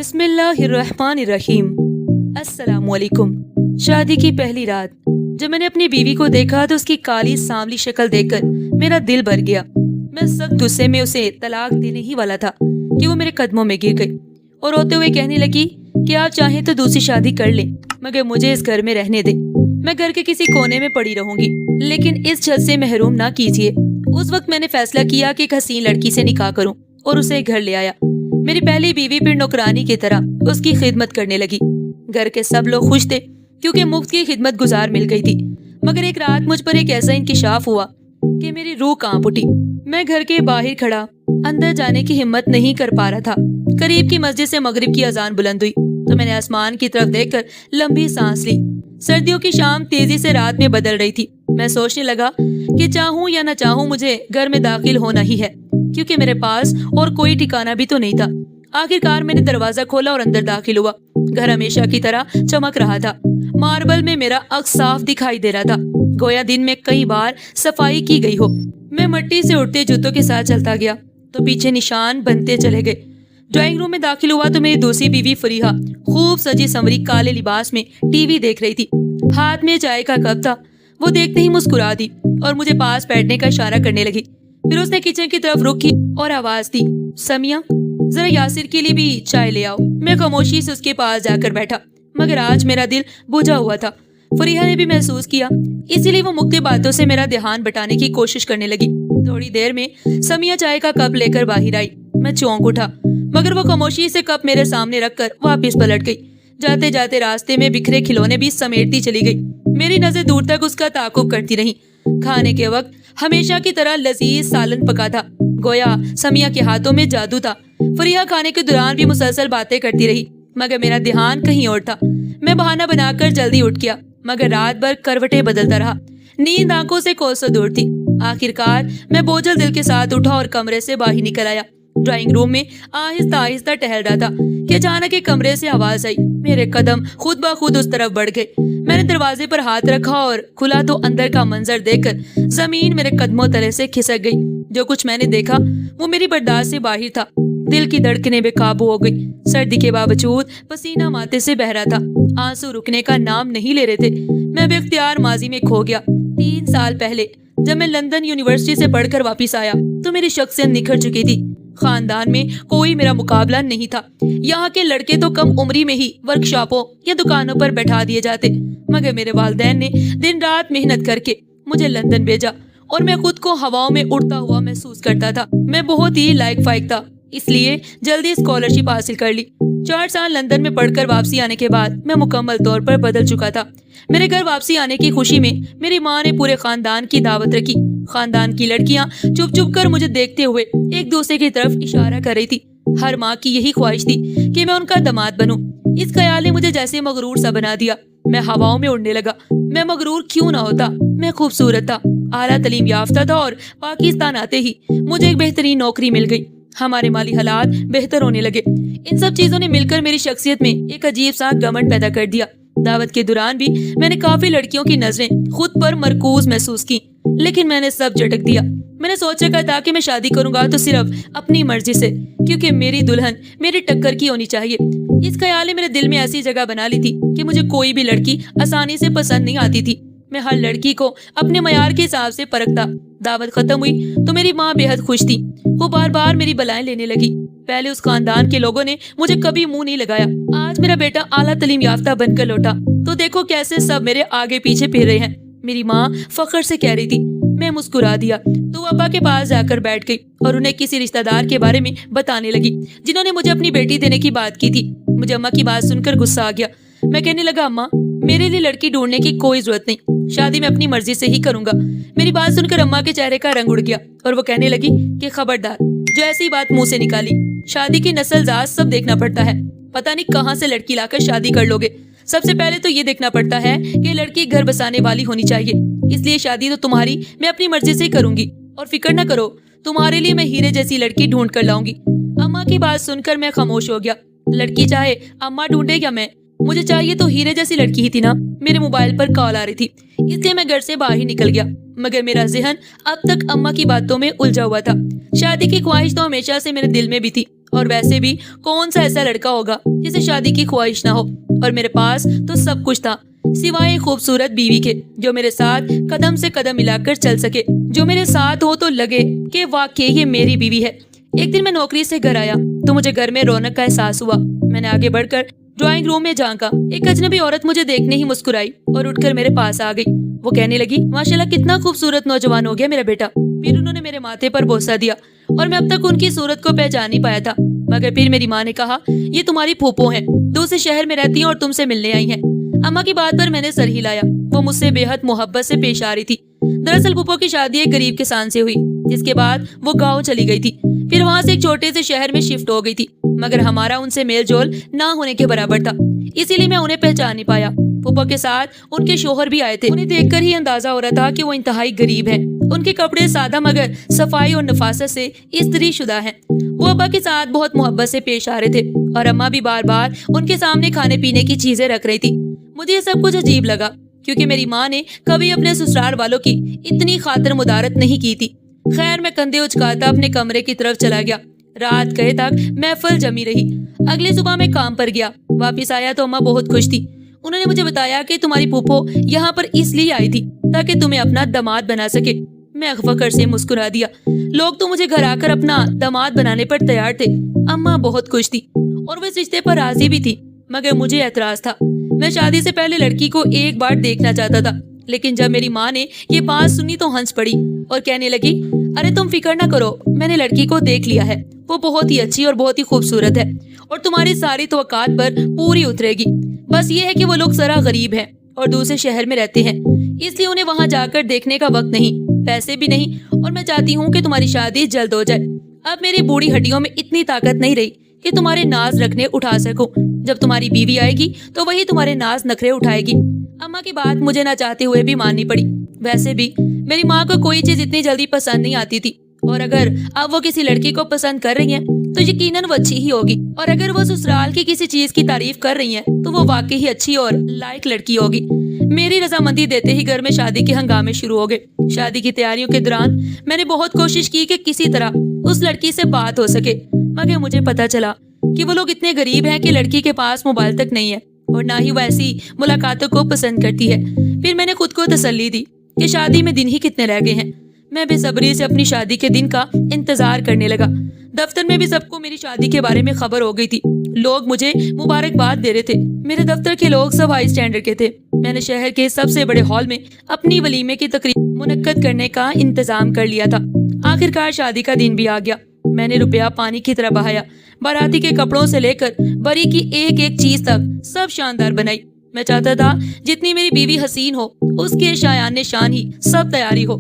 بسم اللہ الرحمن الرحیم۔ السلام علیکم۔ شادی کی پہلی رات جب میں نے اپنی بیوی کو دیکھا تو اس کی کالی سانولی شکل دیکھ کر میرا دل بھر گیا۔ میں سخت غصے میں اسے طلاق دینے ہی والا تھا کہ وہ میرے قدموں میں گر گئی اور روتے ہوئے کہنے لگی کہ آپ چاہیں تو دوسری شادی کر لیں، مگر مجھے اس گھر میں رہنے دیں۔ میں گھر کے کسی کونے میں پڑی رہوں گی، لیکن اس چھت سے محروم نہ کیجیے۔ اس وقت میں نے فیصلہ کیا کہ ایک حسین لڑکی سے نکاح کروں اور اسے گھر لے آیا۔ میری پہلی بیوی پھر نوکرانی کی طرح اس کی خدمت کرنے لگی۔ گھر کے سب لوگ خوش تھے کیونکہ مفت کی خدمت گزار مل گئی تھی، مگر ایک رات مجھ پر ایک ایسا انکشاف ہوا کہ میری روح کانپ اٹھی۔ میں گھر کے باہر کھڑا اندر جانے کی ہمت نہیں کر پا رہا تھا۔ قریب کی مسجد سے مغرب کی اذان بلند ہوئی تو میں نے آسمان کی طرف دیکھ کر لمبی سانس لی۔ سردیوں کی شام تیزی سے رات میں بدل رہی تھی۔ میں سوچنے لگا کہ چاہوں یا نہ چاہوں مجھے گھر میں داخل ہونا ہی ہے، کیونکہ میرے پاس اور کوئی ٹھکانہ بھی تو نہیں تھا۔ آخرکار میں نے دروازہ کھولا اور اندر داخل ہوا۔ گھر ہمیشہ کی طرح چمک رہا تھا۔ ماربل میں میرا عکس صاف دکھائی دے رہا تھا، گویا دن میں کئی بار صفائی کی گئی ہو۔ میں مٹی سے اٹھتے جوتوں کے ساتھ چلتا گیا تو پیچھے نشان بنتے چلے گئے۔ ڈرائنگ روم میں داخل ہوا تو میری دوسری بیوی فریحہ خوب سجی سنوری کالے لباس میں ٹی وی دیکھ رہی تھی۔ ہاتھ میں چائے کا کپ تھا۔ وہ دیکھتے ہی مسکرا دی اور مجھے پاس بیٹھنے کا اشارہ کرنے لگی۔ پھر اس نے کچن کی طرف رخ کی اور آواز دی، سمیہ ذرا یاسر کے لیے بھی چائے لے آؤ۔ میں خاموشی سے اس کے پاس جا کر بیٹھا، مگر آج میرا دل بجھا ہوا تھا۔ فریحہ نے بھی محسوس کیا، اسی لیے وہ مختلف باتوں سے میرا دھیان بٹانے کی کوشش کرنے لگی۔ تھوڑی دیر میں سمیہ چائے کا کپ لے کر باہر آئی۔ میں چونک اٹھا، مگر وہ خاموشی سے کپ میرے سامنے رکھ کر واپس پلٹ گئی۔ جاتے جاتے راستے میں بکھرے کھلونے بھی سمیٹتی چلی گئی۔ میری نظر دور تک اس کا تعاقب کرتی رہی۔ کھانے کے وقت ہمیشہ کی طرح لذیذ سالن پکا تھا، گویا سمیہ کے ہاتھوں میں جادو تھا۔ فریحہ کھانے کے دوران بھی مسلسل باتیں کرتی رہی، مگر میرا دھیان کہیں اور تھا۔ میں بہانہ بنا کر جلدی اٹھ گیا، مگر رات بھر کروٹیں بدلتا رہا۔ نیند آنکھوں سے کوسوں دور تھی۔ آخرکار میں بوجھل دل کے ساتھ اٹھا اور کمرے سے باہر نکل آیا۔ ڈرائنگ روم میں آہستہ آہستہ ٹہل رہا تھا کہ اچانک ایک کمرے سے آواز آئی۔ میرے قدم خود بخود اس طرف بڑھ گئے۔ میں نے دروازے پر ہاتھ رکھا اور کھلا تو اندر کا منظر دیکھ کر زمین میرے قدموں تلے سے کھسک گئی۔ جو کچھ میں نے دیکھا وہ میری برداشت سے باہر تھا۔ دل کی دھڑکنیں بے قابو ہو گئی۔ سردی کے باوجود پسینہ ماتھے سے بہہ رہا تھا۔ آنسو رکنے کا نام نہیں لے رہے تھے۔ میں بے اختیار ماضی میں کھو گیا۔ 3 سال پہلے جب میں لندن یونیورسٹی سے پڑھ کر واپس آیا تو میری شخصیت نکھر چکی تھی۔ خاندان میں کوئی میرا مقابلہ نہیں تھا۔ یہاں کے لڑکے تو کم عمری میں ہی ورکشاپوں یا دکانوں پر بیٹھا دیے جاتے، مگر میرے والدین نے دن رات محنت کر کے مجھے لندن بھیجا اور میں خود کو ہواؤں میں اڑتا ہوا محسوس کرتا تھا۔ میں بہت ہی لائق فائق تھا، اس لیے جلدی اسکالرشپ حاصل کر لی۔ 4 سال لندن میں پڑھ کر واپسی آنے کے بعد میں مکمل طور پر بدل چکا تھا۔ میرے گھر واپسی آنے کی خوشی میں میری ماں نے پورے خاندان کی دعوت رکھی۔ خاندان کی لڑکیاں چپ چپ کر مجھے دیکھتے ہوئے ایک دوسرے کی طرف اشارہ کر رہی تھی۔ ہر ماں کی یہی خواہش تھی کہ میں ان کا داماد بنوں۔ اس خیال نے مجھے جیسے مغرور سا بنا دیا۔ میں ہواؤں میں اڑنے لگا۔ میں مغرور کیوں نہ ہوتا؟ میں خوبصورت تھا، اعلیٰ تعلیم یافتہ تھا اور پاکستان آتے ہی مجھے ایک بہترین نوکری مل گئی۔ ہمارے مالی حالات بہتر ہونے لگے۔ ان سب چیزوں نے مل کر میری شخصیت میں ایک عجیب سا گھمنڈ پیدا کر دیا۔ دعوت کے دوران بھی میں نے کافی لڑکیوں کی نظریں خود پر مرکوز محسوس کی، لیکن میں نے سب جھٹک دیا۔ میں نے سوچ رکھا تھا کہ میں شادی کروں گا تو صرف اپنی مرضی سے، کیونکہ میری دلہن میری ٹکر کی ہونی چاہیے۔ اس خیال نے میرے دل میں ایسی جگہ بنا لی تھی کہ مجھے کوئی بھی لڑکی آسانی سے پسند نہیں آتی تھی۔ میں ہر لڑکی کو اپنے معیار کے حساب سے پرکھتا۔ دعوت ختم ہوئی تو میری ماں بے حد خوش تھی۔ وہ بار بار میری بلائیں لینے لگی۔ پہلے اس خاندان کے لوگوں نے مجھے کبھی منہ نہیں لگایا، آج میرا بیٹا اعلیٰ تعلیم یافتہ بن کر لوٹا تو دیکھو کیسے سب میرے آگے پیچھے پھر رہے ہیں۔ میری ماں فخر سے کہہ رہی تھی۔ میں مسکرا دیا تو ابا کے پاس جا کر بیٹھ گئی اور انہیں کسی رشتہ دار کے بارے میں بتانے لگی جنہوں نے مجھے اپنی بیٹی دینے کی بات کی تھی۔ مجھے اماں کی بات سن کر غصہ آ گیا۔ میں کہنے لگا، اماں میرے لیے لڑکی ڈھونڈنے کی کوئی ضرورت نہیں، شادی میں اپنی مرضی سے ہی کروں گا۔ میری بات سن کر اماں کے چہرے کا رنگ اڑ گیا اور وہ کہنے لگی کہ خبردار جو ایسی بات منہ سے نکالی، شادی کی نسل ذات سب دیکھنا پڑتا ہے، پتہ نہیں کہاں سے لڑکی لا کر شادی کر لوگے۔ سب سے پہلے تو یہ دیکھنا پڑتا ہے کہ لڑکی گھر بسانے والی ہونی چاہیے، اس لیے شادی تو تمہاری میں اپنی مرضی سے ہی کروں گی، اور فکر نہ کرو، تمہارے لیے میں ہیرے جیسی لڑکی ڈھونڈ کر لاؤں گی۔ اماں کی بات سن کر میں خاموش ہو گیا۔ لڑکی چاہے اماں ڈھونڈے یا میں، مجھے چاہیے تو ہیرے جیسی لڑکی ہی تھی نا۔ میرے موبائل پر کال آ رہی تھی، اس لیے میں گھر سے باہر نکل گیا، مگر میرا ذہن اب تک اماں کی باتوں میں الجھا ہوا تھا۔ شادی کی خواہش تو ہمیشہ سے میرے دل میں بھی تھی اور ویسے بھی کون سا ایسا لڑکا ہوگا جسے شادی کی خواہش نہ ہو، اور میرے پاس تو سب کچھ تھا سوائے خوبصورت بیوی کے، جو میرے ساتھ قدم سے قدم ملا کر چل سکے، جو میرے ساتھ ہو تو لگے کہ واقعی یہ میری بیوی ہے۔ ایک دن میں نوکری سے گھر آیا تو مجھے گھر میں رونق کا احساس ہوا۔ میں نے آگے بڑھ کر ڈرائنگ روم میں جھانکا۔ ایک اجنبی عورت مجھے دیکھنے ہی مسکرائی اور اٹھ کر میرے پاس آ گئی۔ وہ کہنے لگی، ماشاءاللہ کتنا خوبصورت نوجوان ہو گیا میرا بیٹا۔ پھر انہوں نے میرے ماتھے پر بوسہ دیا اور میں اب تک ان کی صورت کو پہچان نہیں پایا تھا، مگر پھر میری ماں نے کہا، یہ تمہاری پھوپھو ہیں، دوسرے شہر میں رہتی ہیں اور تم سے ملنے آئی ہیں۔ اماں کی بات پر میں نے سر ہلایا۔ وہ مجھ سے بے حد محبت سے پیش آ رہی تھی۔ دراصل پھوپھو کی شادی ایک غریب کسان سے ہوئی، جس کے بعد وہ گاؤں چلی گئی تھی، پھر وہاں سے ایک چھوٹے سے شہر میں شفٹ ہو گئی تھی، مگر ہمارا ان سے میل جول نہ ہونے کے برابر تھا، اسی لیے میں انہیں پہچان نہیں پایا۔ پھوپھو کے ساتھ ان کے شوہر بھی آئے تھے۔ انہیں دیکھ کر ہی اندازہ ہو رہا تھا کہ وہ انتہائی غریب ہیں۔ ان کے کپڑے سادہ مگر صفائی اور نفاست سے استری شدہ ہیں۔ وہ ابا کے ساتھ بہت محبت سے پیش آ رہے تھے اور اماں بھی بار بار ان کے سامنے کھانے پینے کی چیزیں رکھ رہی تھی۔ مجھے یہ سب کچھ عجیب لگا، کیونکہ میری ماں نے کبھی اپنے سسرال والوں کی اتنی خاطر مدارت نہیں کی تھی۔ خیر، میں کندھے اچکاتا اپنے کمرے کی طرف چلا گیا۔ رات گئے تک محفل جمی رہی۔ اگلے صبح میں کام پر گیا۔ واپس آیا تو اماں بہت خوش تھی۔ انہوں نے مجھے بتایا کہ تمہاری پھوپھو یہاں پر اس لیے آئی تھی تاکہ تمہیں اپنا داماد بنا سکے۔ میں فخر سے مسکرا دیا۔ لوگ تو مجھے گھر آ کر اپنا داماد بنانے پر تیار تھے۔ اماں بہت خوش تھی اور وہ اس رشتے پر راضی بھی تھی، مگر مجھے اعتراض تھا۔ میں شادی سے پہلے لڑکی کو ایک بار دیکھنا چاہتا تھا، لیکن جب میری ماں نے یہ بات سنی تو ہنس پڑی اور کہنے لگی، ارے تم فکر نہ کرو، میں نے لڑکی کو دیکھ لیا ہے، وہ بہت ہی اچھی اور بہت ہی خوبصورت ہے اور تمہاری ساری توقعات پر پوری اترے گی۔ بس یہ ہے کہ وہ لوگ ذرا غریب ہیں اور دوسرے شہر میں رہتے ہیں، اس لیے انہیں وہاں جا کر دیکھنے کا وقت نہیں، پیسے بھی نہیں، اور میں چاہتی ہوں کہ تمہاری شادی جلد ہو جائے۔ اب میری بوڑھی ہڈیوں میں اتنی طاقت نہیں رہی کہ تمہارے ناز رکھنے اٹھا سکوں۔ جب تمہاری بیوی آئے گی تو وہی تمہارے ناز نخرے اٹھائے گی۔ اماں کی بات مجھے نہ چاہتے ہوئے بھی ماننی پڑی۔ ویسے بھی میری ماں کو کوئی چیز اتنی جلدی پسند نہیں آتی تھی، اور اگر اب وہ کسی لڑکی کو پسند کر رہی ہیں تو یقیناً وہ اچھی ہی ہوگی، اور اگر وہ سسرال کی کسی چیز کی تعریف کر رہی ہیں تو وہ واقعی ہی اچھی اور لائق لڑکی ہوگی۔ میری رضامندی دیتے ہی گھر میں شادی کے ہنگامے شروع ہو گئے۔ شادی کی تیاریوں کے دوران میں نے بہت کوشش کی کہ کسی طرح اس لڑکی سے بات ہو سکے، مگر مجھے پتا چلا کہ وہ لوگ اتنے غریب ہیں کہ لڑکی کے پاس موبائل تک نہیں ہے، اور نہ ہی وہ ایسی ملاقاتوں کو پسند کرتی ہے۔ پھر میں نے خود کو تسلی دی کہ شادی میں دن ہی کتنے رہ گئے ہیں۔ میں بے صبری سے اپنی شادی کے دن کا انتظار کرنے لگا۔ دفتر میں بھی سب کو میری شادی کے بارے میں خبر ہو گئی تھی۔ لوگ مجھے مبارکباد دے رہے تھے۔ میرے دفتر کے لوگ سب ہائی اسٹینڈرڈ کے تھے۔ میں نے شہر کے سب سے بڑے ہال میں اپنی ولیمے کی تقریب منعقد کرنے کا انتظام کر لیا تھا۔ آخرکار شادی کا دن بھی آ گیا۔ میں نے روپیہ پانی کی طرح بہایا۔ باراتی کے کپڑوں سے لے کر بری کی ایک ایک چیز تک سب شاندار بنائی۔ میں چاہتا تھا جتنی میری بیوی حسین ہو، اس کے شایان شان ہی سب تیاری ہو۔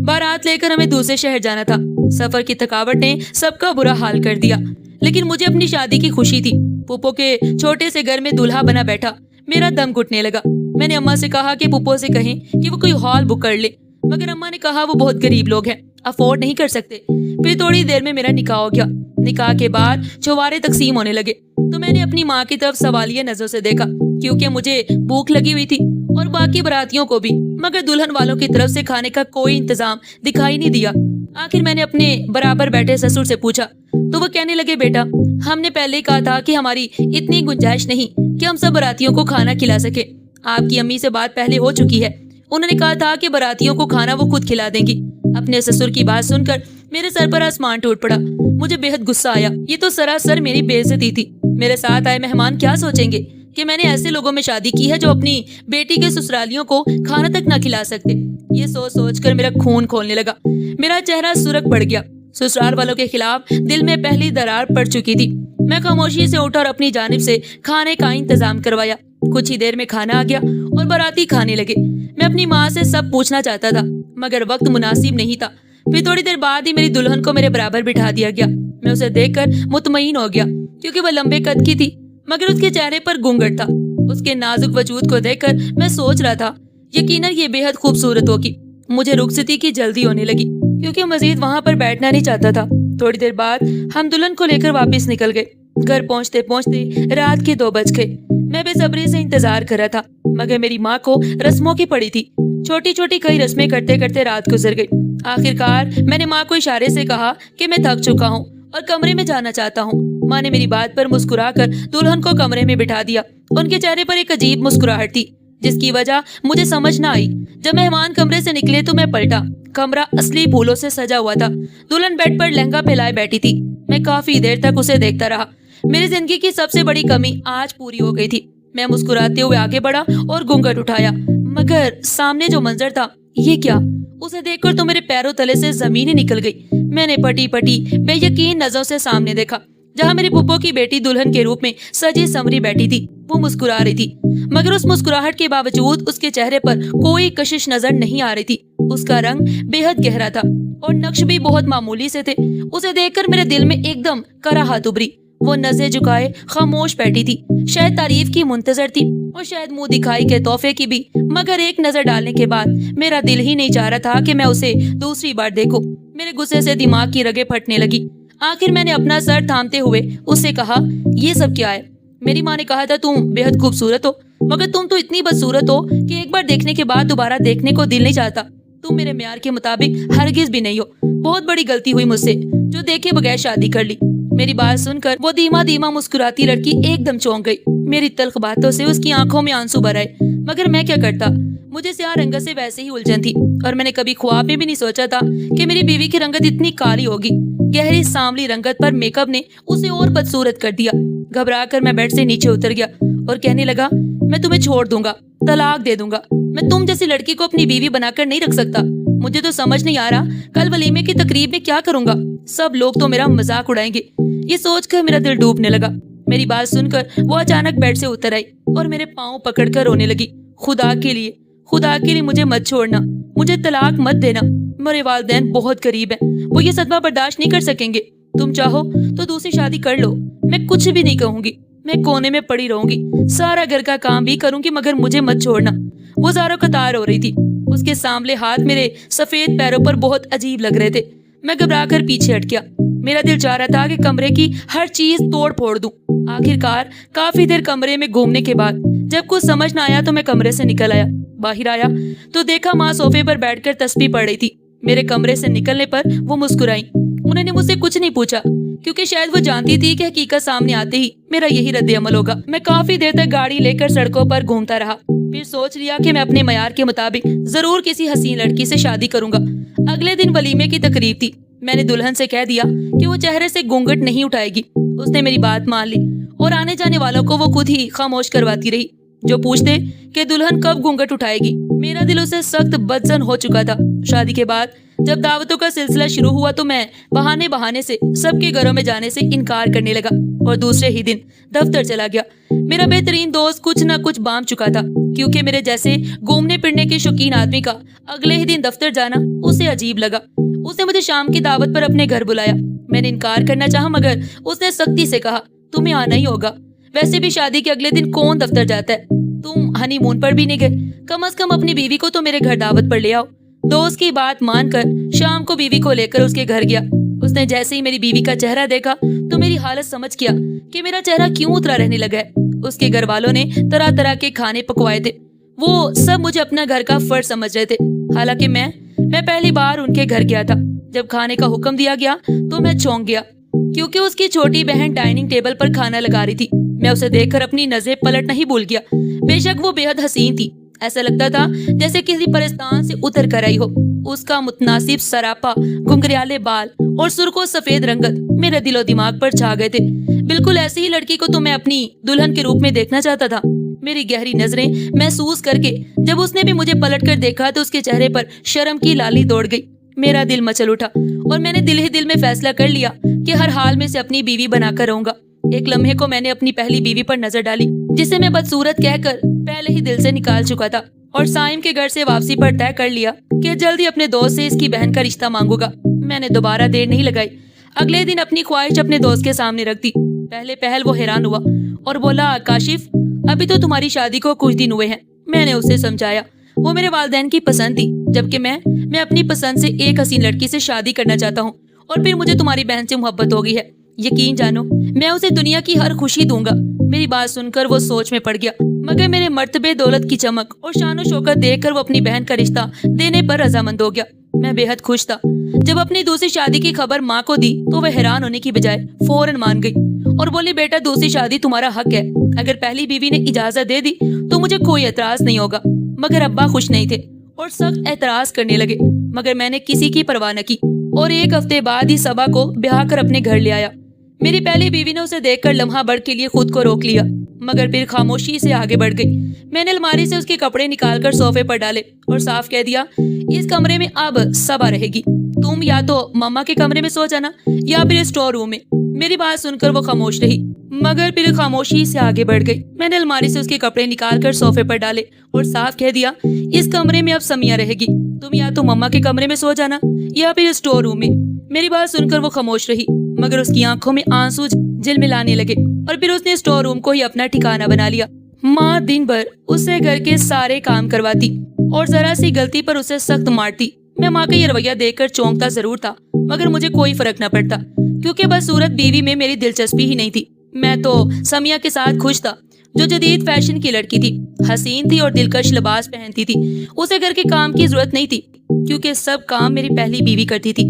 بارات لے کر ہمیں دوسرے شہر جانا تھا۔ سفر کی تھکاوٹ نے سب کا برا حال کر دیا، لیکن مجھے اپنی شادی کی خوشی تھی۔ پھوپھو کے چھوٹے سے گھر میں دولہا بنا بیٹھا، میرا دم گھٹنے لگا۔ میں نے اماں سے کہا کہ پھوپھو سے کہیں کہ وہ کوئی ہال بک کر لے، مگر اماں نے کہا وہ بہت غریب لوگ ہیں، افورڈ نہیں کر سکتے۔ پھر تھوڑی دیر میں میرا نکاح ہو گیا۔ نکاح کے بعد چھوارے تقسیم ہونے لگے تو میں نے اپنی ماں کی طرف سوالیہ نظروں سے دیکھا، کیونکہ مجھے بھوک لگی ہوئی تھی اور باقی براتیوں کو بھی، مگر دلہن والوں کی طرف سے کھانے کا کوئی انتظام دکھائی نہیں دیا۔ آخر میں نے اپنے برابر بیٹھے سسر سے پوچھا تو وہ کہنے لگے، بیٹا ہم نے پہلے ہی کہا تھا کہ ہماری اتنی گنجائش نہیں کہ ہم سب براتیوں کو کھانا کھلا سکے۔ آپ کی امی سے بات پہلے ہو چکی ہے، انہوں نے کہا تھا کہ براتیوں کو کھانا وہ خود کھلا دیں گی۔ اپنے سسر کی بات سن کر میرے سر پر آسمان ٹوٹ پڑا۔ مجھے بے حد غصہ آیا۔ یہ تو سراسر میری بے عزتی تھی۔ میرے ساتھ آئے مہمان کیا سوچیں گے کہ میں نے ایسے لوگوں میں شادی کی ہے جو اپنی بیٹی کے سسرالیوں کو کھانا تک نہ کھلا سکتے۔ یہ سوچ سوچ کر میرا خون کھولنے لگا، میرا چہرہ سرخ پڑ گیا۔ سسرال والوں کے خلاف دل میں پہلی درار پڑ چکی تھی۔ میں خاموشی سے اٹھا اور اپنی جانب سے کھانے کا انتظام کروایا۔ کچھ ہی دیر میں کھانا آ گیا اور باراتی کھانے لگے۔ میں اپنی ماں سے سب پوچھنا چاہتا تھا، مگر وقت مناسب نہیں تھا۔ پھر تھوڑی دیر بعد ہی میری دلہن کو میرے برابر بٹھا دیا گیا۔ میں اسے دیکھ کر مطمئن ہو گیا، کیونکہ وہ لمبے قد کی تھی، مگر اس کے چہرے پر گھونگھٹ تھا۔ اس کے نازک وجود کو دیکھ کر میں سوچ رہا تھا، یقیناً یہ بے حد خوبصورت ہوگی۔ مجھے رخصتی کی جلدی ہونے لگی، کیونکہ مزید وہاں پر بیٹھنا نہیں چاہتا تھا۔ تھوڑی دیر بعد ہم دلہن کو لے کر واپس نکل گئے۔ گھر پہنچتے پہنچتے رات کے 2 بج گئے۔ میں بے صبری سے انتظار کر رہا تھا، مگر میری ماں کو رسموں کی پڑی تھی۔ چھوٹی چھوٹی کئی رسمیں کرتے کرتے رات گزر گئی۔ آخرکار میں نے ماں کو اشارے سے کہا کہ میں تھک چکا ہوں اور کمرے میں جانا چاہتا ہوں، ماں نے میری بات پر مسکرا کر دلہن کو کمرے میں بٹھا دیا۔ ان کے چہرے پر ایک عجیب مسکراہٹ تھی جس کی وجہ مجھے سمجھ نہ آئی۔ جب مہمان کمرے سے نکلے تو میں پلٹا۔ کمرہ اصلی پھولوں سے سجا ہوا تھا۔ دلہن بیڈ پر لہنگا پھیلائے بیٹھی تھی۔ میں کافی دیر تک اسے دیکھتا رہا۔ میری زندگی کی سب سے بڑی کمی آج پوری ہو گئی تھی۔ میں مسکراتے ہوئے آگے بڑھا اور گھونگھٹ اٹھایا، مگر سامنے جو منظر تھا، یہ کیا؟ اسے دیکھ کر تو میرے پیروں تلے سے زمین ہی نکل گئی۔ میں نے پٹی بے یقین نظروں سے سامنے دیکھا، جہاں میری پھپھو کی بیٹی دلہن کے روپ میں سجی سنوری بیٹھی تھی۔ وہ مسکرا رہی تھی، مگر اس مسکراہٹ کے باوجود اس کے چہرے پر کوئی کشش نظر نہیں آ رہی تھی۔ اس کا رنگ بے حد گہرا تھا اور نقش بھی بہت معمولی سے تھے۔ اسے دیکھ کر میرے دل میں ایک دم کراہت ابھری۔ وہ نظریں جھکائے خاموش بیٹھی تھی، شاید تعریف کی منتظر تھی اور شاید منہ دکھائی کے تحفے کی بھی، مگر ایک نظر ڈالنے کے بعد میرا دل ہی نہیں چاہ رہا تھا کہ میں اسے دوسری بار دیکھوں۔ میرے غصے سے دماغ کی رگیں پھٹنے لگی۔ آخر میں نے اپنا سر تھامتے ہوئے اس سے کہا، یہ سب کیا ہے؟ میری ماں نے کہا تھا تم بے حد خوبصورت ہو، مگر تم تو اتنی بدصورت ہو کہ ایک بار دیکھنے کے بعد دوبارہ دیکھنے کو دل نہیں چاہتا۔ تم میرے معیار کے مطابق ہرگز بھی نہیں ہو۔ بہت بڑی غلطی ہوئی مجھ سے جو دیکھے بغیر شادی کر لی۔ میری بات سن کر وہ دھیما مسکراتی لڑکی ایک دم چونک گئی۔ میری تلخ باتوں سے اس کی آنکھوں میں آنسو بھر آئے، مگر میں کیا کرتا؟ مجھے سیاہ رنگت سے ویسے ہی الجھن تھی اور میں نے کبھی خواب میں بھی نہیں سوچا تھا کہ میری بیوی کی رنگت اتنی کالی ہوگی۔ گہری سانولی رنگت پر میک اپ نے اسے اور بدصورت کر دیا۔ گھبرا کر میں بیڈ سے نیچے اتر گیا اور کہنے لگا، میں تمہیں چھوڑ دوں گا، طلاق دے دوں گا۔ میں تم جیسی لڑکی کو اپنی بیوی بنا کر نہیں رکھ سکتا۔ مجھے تو سمجھ نہیں آ رہا کل ولیمے کی تقریب میں کیا کروں گا۔ سب لوگ تو میرا مذاق اڑائیں گے۔ یہ سوچ کر میرا دل ڈوبنے لگا۔ میری بات سن کر وہ اچانک بیڈ سے اتر آئی اور میرے پاؤں پکڑ کر رونے لگی۔ خدا کے لیے مجھے مت چھوڑنا، مجھے طلاق مت دینا۔ میرے والدین بہت قریب ہیں، وہ یہ صدمہ برداشت نہیں کر سکیں گے۔ تم چاہو تو دوسری شادی کر لو، میں کچھ بھی نہیں کہوں گی، میں کونے میں پڑی رہوں گی، سارا گھر کا کام بھی کروں گی، مگر مجھے مت چھوڑنا۔ وہ زاروں قطار ہو رہی تھی۔ اس کے سانبلے ہاتھ میرے سفید پیروں پر بہت عجیب لگ رہے تھے۔ میں گھبرا کر پیچھے ہٹ گیا۔ میرا دل چاہ رہا تھا کہ کمرے کی ہر چیز توڑ پھوڑ دوں۔ آخرکار کافی دیر کمرے میں گھومنے کے بعد جب کچھ سمجھ نہ آیا تو میں کمرے سے نکل آیا۔ باہر آیا تو دیکھا ماں صوفے پر بیٹھ کر تسبیح پڑھ رہی تھی۔ میرے کمرے سے نکلنے پر وہ مسکرائیں۔ انہوں نے مجھ سے کچھ نہیں پوچھا کیونکہ شاید وہ جانتی تھی کہ حقیقت سامنے آتے ہی میرا یہی رد عمل ہوگا۔ میں کافی دیر تک گاڑی لے کر سڑکوں پر گھومتا رہا، پھر سوچ لیا کہ میں اپنے معیار کے مطابق ضرور کسی حسین لڑکی سے شادی کروں گا۔ اگلے دن ولیمے کی تقریب تھی۔ میں نے دلہن سے کہہ دیا کہ وہ چہرے سے گھونگھٹ نہیں اٹھائے گی۔ اس نے میری بات مان لی اور آنے جانے والوں کو وہ خود ہی خاموش کرواتی رہی جو پوچھتے کہ دلہن کب گھونگھٹ اٹھائے گی۔ میرا دل اسے سخت بدظن ہو چکا تھا۔ شادی کے بعد جب دعوتوں کا سلسلہ شروع ہوا تو میں بہانے سے سب کے گھروں میں جانے سے انکار کرنے لگا اور دوسرے ہی دن دفتر چلا گیا۔ میرا بہترین دوست کچھ نہ کچھ بام چکا تھا کیونکہ میرے جیسے گھومنے پھرنے کے شوقین آدمی کا اگلے ہی دن دفتر جانا اسے عجیب لگا۔ اس نے مجھے شام کی دعوت پر اپنے گھر بلایا۔ میں نے انکار کرنا چاہا مگر اس نے سختی سے کہا، تمہیں آنا ہی ہوگا، ویسے بھی شادی کے اگلے دن کون دفتر جاتا ہے؟ تم ہنی مون پر بھی نہیں گئے، کم از کم اپنی بیوی کو تو میرے گھر دعوت پر لے آؤ۔ دوست کی بات مان کر شام کو بیوی کو لے کر اس کے گھر گیا۔ اس نے جیسے ہی میری بیوی کا چہرہ دیکھا تو میری حالت سمجھ گیا کہ میرا چہرہ کیوں اترا رہنے لگا ہے۔ اس کے گھر والوں نے طرح طرح کے کھانے پکوائے تھے۔ وہ سب مجھے اپنا گھر کا فرد سمجھ رہے تھے، حالانکہ میں پہلی بار ان کے گھر گیا تھا۔ جب کھانے کا حکم دیا گیا تو میں چونک گیا کیونکہ اس کی چھوٹی بہن ڈائننگ ٹیبل پر کھانا لگا رہی تھی۔ میں اسے دیکھ کر اپنی نظریں پلٹنا ہی بھول گیا۔ بے شک وہ بے حد حسین تھی، ایسا لگتا تھا جیسے کسی پرستان سے اتر کر آئی ہو۔ اس کا متناسب سراپا، گھنگریالے بال اور سرخ و سفید رنگت میرے دل و دماغ پر چھا گئے تھے۔ بالکل ایسی ہی لڑکی کو تو میں اپنی دلہن کے روپ میں دیکھنا چاہتا تھا۔ میری گہری نظریں محسوس کر کے جب اس نے بھی مجھے پلٹ کر دیکھا تو اس کے چہرے پر شرم کی لالی دوڑ گئی۔ میرا دل مچل اٹھا اور میں نے دل ہی دل میں فیصلہ کر لیا کہ ہر حال میں سے اپنی بیوی بنا کر رہوں گا۔ ایک لمحے کو میں نے اپنی پہلی بیوی پر نظر ڈالی جسے میں بدصورت کہہ کر پہلے ہی دل سے نکال چکا تھا، اور سائم کے گھر سے واپسی پر طے کر لیا کہ جلدی اپنے دوست سے اس کی بہن کا رشتہ مانگوں گا۔ میں نے دوبارہ دیر نہیں لگائی، اگلے دن اپنی خواہش اپنے دوست کے سامنے رکھ دی۔ پہلے پہل وہ حیران ہوا اور بولا، کاشف ابھی تو تمہاری شادی کو کچھ دن ہوئے ہیں۔ میں نے اسے سمجھایا وہ میرے والدین کی پسند تھی، جبکہ میں اپنی پسند سے ایک حسین لڑکی سے شادی کرنا چاہتا ہوں، اور پھر مجھے تمہاری بہن سے محبت ہو گئی ہے۔ یقین جانو میں اسے دنیا کی ہر خوشی دوں گا۔ میری بات سن کر وہ سوچ میں پڑ گیا، مگر میرے مرتبے، دولت کی چمک اور شان و شوکت دیکھ کر وہ اپنی بہن کا رشتہ دینے پر رضامند ہو گیا۔ میں بے حد خوش تھا۔ جب اپنی دوسری شادی کی خبر ماں کو دی تو وہ حیران ہونے کی بجائے فوراً مان گئی اور بولی بیٹا دوسری شادی تمہارا حق ہے، اگر پہلی بیوی نے اجازت دے دی تو مجھے کوئی اعتراض نہیں ہوگا۔ مگر ابا خوش نہیں تھے اور سخت اعتراض کرنے لگے، مگر میں نے کسی کی پرواہ نہ کی اور 1 ہفتے بعد ہی صبا کو بیاہ کر اپنے گھر لے آیا۔ میری پہلی بیوی نے اسے دیکھ کر لمحہ بھر کے لیے خود کو روک لیا، مگر پھر خاموشی سے آگے بڑھ گئی۔ میں نے الماری سے اس کے کپڑے نکال کر صوفے پر ڈالے اور صاف کہہ دیا، اس کمرے میں اب صبا رہے گی، تم یا تو ماما کے کمرے میں سو جانا یا پھر اسٹور روم میں۔ میری بات سن کر وہ خاموش رہی، مگر پھر خاموشی سے آگے بڑھ گئی۔ میں نے الماری سے اس کے کپڑے نکال کر صوفے پر ڈالے اور صاف کہہ دیا، اس کمرے میں اب سمیہ رہے گی، تم یا تو ماما کے کمرے میں سو جانا یا پھر اسٹور روم میں۔ میری بات سن کر وہ خاموش رہی، مگر اس کی آنکھوں میں آنسو جلملانے لگے اور پھر اس نے اسٹور روم کو ہی اپنا ٹھکانہ بنا لیا۔ ماں دن بھر اسے گھر کے سارے کام کرواتی اور ذرا سی غلطی پر اسے سخت مارتی۔ میں ماں کا یہ رویہ دیکھ کر چونکتا ضرور تھا، مگر مجھے کوئی فرق نہ پڑتا، کیونکہ بدصورت بیوی میں میری دلچسپی ہی نہیں تھی۔ میں تو سمیہ کے ساتھ خوش تھا، جو جدید فیشن کی لڑکی تھی، حسین تھی اور دلکش لباس پہنتی تھی۔ اسے گھر کے کام کی ضرورت نہیں تھی، کیونکہ سب کام میری پہلی بیوی کرتی تھی۔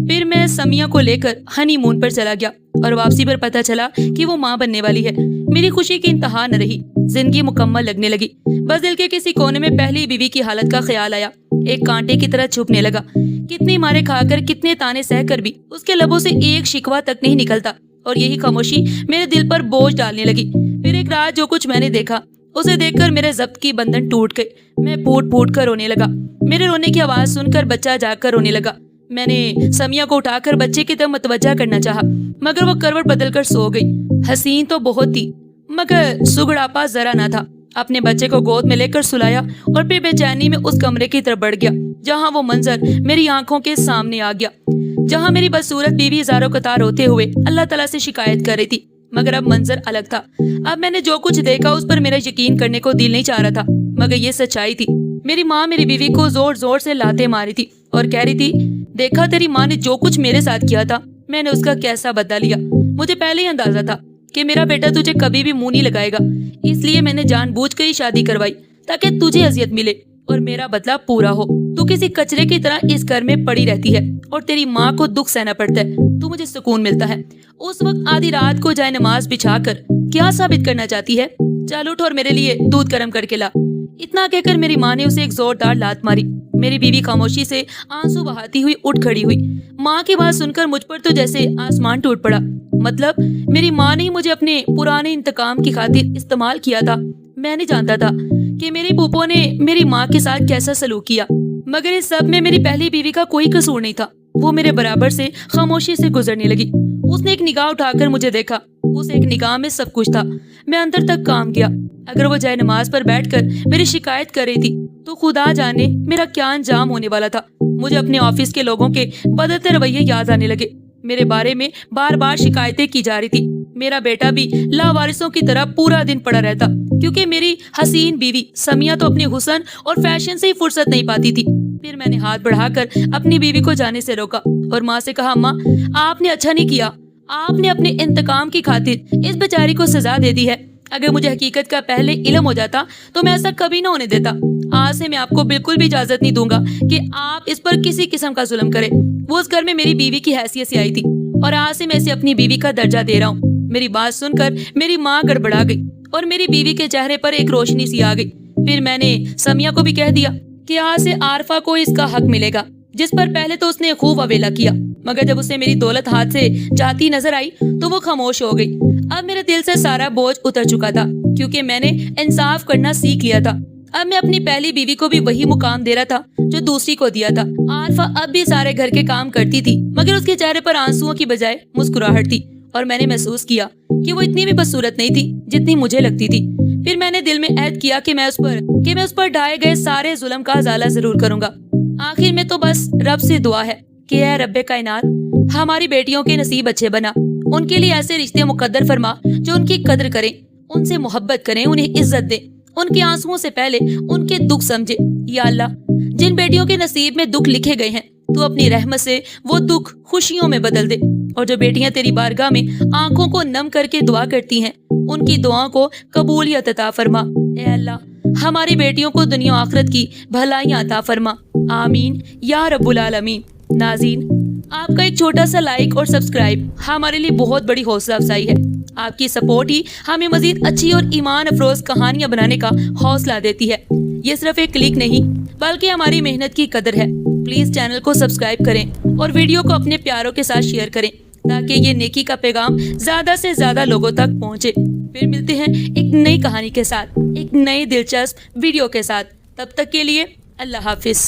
پھر میں سمیہ کو لے کر ہنی مون پر چلا گیا اور واپسی پر پتہ چلا کہ وہ ماں بننے والی ہے۔ میری خوشی کی انتہا نہ رہی، زندگی مکمل لگنے لگی۔ بس دل کے کسی کونے میں پہلی بیوی کی حالت کا خیال آیا، ایک کانٹے کی طرح چھپنے لگا۔ کتنی مارے کھا کر، کتنے تانے سہ کر بھی اس کے لبوں سے ایک شکوہ تک نہیں نکلتا، اور یہی خاموشی میرے دل پر بوجھ ڈالنے لگی۔ پھر ایک رات جو کچھ میں نے دیکھا، اسے دیکھ کر میرے ضبط کی بندھن ٹوٹ گئے۔ میں پھوٹ پھوٹ کر رونے لگا۔ میرے رونے کی آواز سن کر بچہ جاگ کر رونے لگا۔ میں نے سمیہ کو اٹھا کر بچے کی طرف متوجہ کرنا چاہا، مگر وہ کروٹ بدل کر سو گئی۔ حسین تو بہت تھی، مگر سگڑاپا ذرا نہ تھا۔ اپنے بچے کو گود میں لے کر سلایا اور پھر بے چینی میں اس کمرے کی طرف بڑھ گیا جہاں وہ منظر میری آنکھوں کے سامنے آ گیا، جہاں میری بدصورت بیوی ہزاروں قطار ہوتے ہوئے اللہ تعالیٰ سے شکایت کر رہی تھی، مگر اب منظر الگ تھا۔ اب میں نے جو کچھ دیکھا اس پر میرا یقین کرنے کو دل نہیں چاہ رہا تھا، مگر یہ سچائی تھی۔ میری ماں میری بیوی کو زور زور سے لاتے ماری تھی اور کہہ رہی تھی، دیکھا تیری ماں نے جو کچھ میرے ساتھ کیا تھا، میں نے اس کا کیسا بدلہ لیا۔ مجھے پہلے ہی اندازہ تھا کہ میرا بیٹا تجھے کبھی بھی منہ نہیں لگائے گا، اس لیے میں نے جان بوجھ کر ہی شادی کروائی تاکہ تجھے اذیت ملے اور میرا بدلہ پورا ہو۔ تو کسی کچرے کی طرح اس گھر میں پڑی رہتی ہے اور تیری ماں کو دکھ سہنا پڑتا ہے، تو مجھے سکون ملتا ہے۔ اس وقت آدھی رات کو جائے نماز بچھا کر کیا ثابت کرنا چاہتی ہے؟ چل اٹھ اور میرے لیے دودھ گرم کر کے لا۔ اتنا کہہ کر میری ماں نے اسے ایک زوردار لات ماری۔ میری بیوی خاموشی سے آنسو بہاتی ہوئی اٹھ کھڑی ہوئی۔ ماں کی بات سن کر مجھ پر تو جیسے آسمان ٹوٹ پڑا۔ مطلب میری ماں نے ہی مجھے اپنے پرانے انتقام کی خاطر استعمال کیا تھا۔ میں نہیں جانتا تھا کہ میری پھوپھو نے میری ماں کے ساتھ کیسا سلوک کیا، مگر اس سب میں میری پہلی بیوی کا کوئی قصور نہیں تھا۔ وہ میرے برابر سے خاموشی سے گزرنے لگی۔ اس نے ایک نگاہ اٹھا کر مجھے دیکھا، اس ایک نگاہ میں سب کچھ تھا۔ میں اندر تک کام گیا۔ اگر وہ جائے نماز پر بیٹھ کر میری شکایت کر رہی تھی تو خدا جانے میرا کیا انجام ہونے والا تھا۔ مجھے اپنے آفس کے لوگوں کے بدلتے رویے یاد آنے لگے۔ میرے بارے میں بار بار شکایتیں کی جا رہی تھی۔ میرا بیٹا بھی لاوارثوں کی طرح پورا دن پڑا رہتا، کیونکہ میری حسین بیوی سمیہ تو اپنے حسن اور فیشن سے ہی فرصت نہیں پاتی تھی۔ پھر میں نے ہاتھ بڑھا کر اپنی بیوی کو جانے سے روکا اور ماں سے کہا، ماں آپ نے اچھا نہیں کیا، آپ نے اپنے انتقام کی خاطر اس بیچاری کو سزا دے دی ہے۔ اگر مجھے حقیقت کا پہلے علم ہو جاتا تو میں ایسا کبھی نہ ہونے دیتا۔ آج سے میں آپ کو بالکل بھی اجازت نہیں دوں گا کہ آپ اس پر کسی قسم کا ظلم کریں۔ وہ اس گھر میں میری بیوی کی حیثیت سے آئی تھی اور آج سے میں اسے اپنی بیوی کا درجہ دے رہا ہوں۔ میری بات سن کر میری ماں گڑبڑا گئی اور میری بیوی کے چہرے پر ایک روشنی سی آ گئی۔ پھر میں نے سمیہ کو بھی کہہ دیا کہ آج سے عارفہ کو اس کا حق ملے گا، جس پر پہلے تو اس نے خوب اویلا کیا، مگر جب اسے میری دولت ہاتھ سے جاتی نظر آئی تو وہ خاموش ہو گئی۔ اب میرے دل سے سارا بوجھ اتر چکا تھا، کیونکہ میں نے انصاف کرنا سیکھ لیا تھا۔ اب میں اپنی پہلی بیوی کو بھی وہی مقام دے رہا تھا جو دوسری کو دیا تھا۔ عارفہ اب بھی سارے گھر کے کام کرتی تھی، مگر اس کے چہرے پر آنسوؤں کی بجائے مسکراہٹ تھی، اور میں نے محسوس کیا کہ وہ اتنی بھی بدصورت نہیں تھی جتنی مجھے لگتی تھی۔ پھر میں نے دل میں عہد کیا کہ میں اس پر ڈھائے گئے سارے ظلم کا ازالہ ضرور کروں گا۔ آخر میں تو بس رب سے دعا ہے کہ اے رب کائنات، ہماری بیٹیوں کے نصیب اچھے بنا، ان کے لیے ایسے رشتے مقدر فرما جو ان کی قدر کریں، ان سے محبت کریں، انہیں عزت دیں، ان کے آنسوؤں سے پہلے ان کے دکھ سمجھے۔ یا اللہ، جن بیٹیوں کے نصیب میں دکھ لکھے گئے ہیں تو اپنی رحمت سے وہ دکھ خوشیوں میں بدل دے، اور جو بیٹیاں تیری بارگاہ میں آنکھوں کو نم کر کے دعا کرتی ہیں ان کی دعاؤں کو قبولیت عطا فرما۔ اے اللہ، ہماری بیٹیوں کو دنیا و آخرت کی بھلائیاں عطا فرما، آمین یا رب العالمین۔ ناظرین، آپ کا ایک چھوٹا سا لائک اور سبسکرائب ہمارے لیے بہت بڑی حوصلہ افزائی ہے۔ آپ کی سپورٹ ہی ہمیں مزید اچھی اور ایمان افروز کہانیاں بنانے کا حوصلہ دیتی ہے. یہ صرف ایک کلک نہیں بلکہ ہماری محنت کی قدر ہے. پلیز چینل کو سبسکرائب کریں اور ویڈیو کو اپنے پیاروں کے ساتھ شیئر کریں تاکہ یہ نیکی کا پیغام زیادہ سے زیادہ لوگوں تک پہنچے. پھر ملتے ہیں ایک نئی کہانی کے ساتھ, ایک نئے دلچسپ ویڈیو کے ساتھ. تب تک کے لیے اللہ حافظ.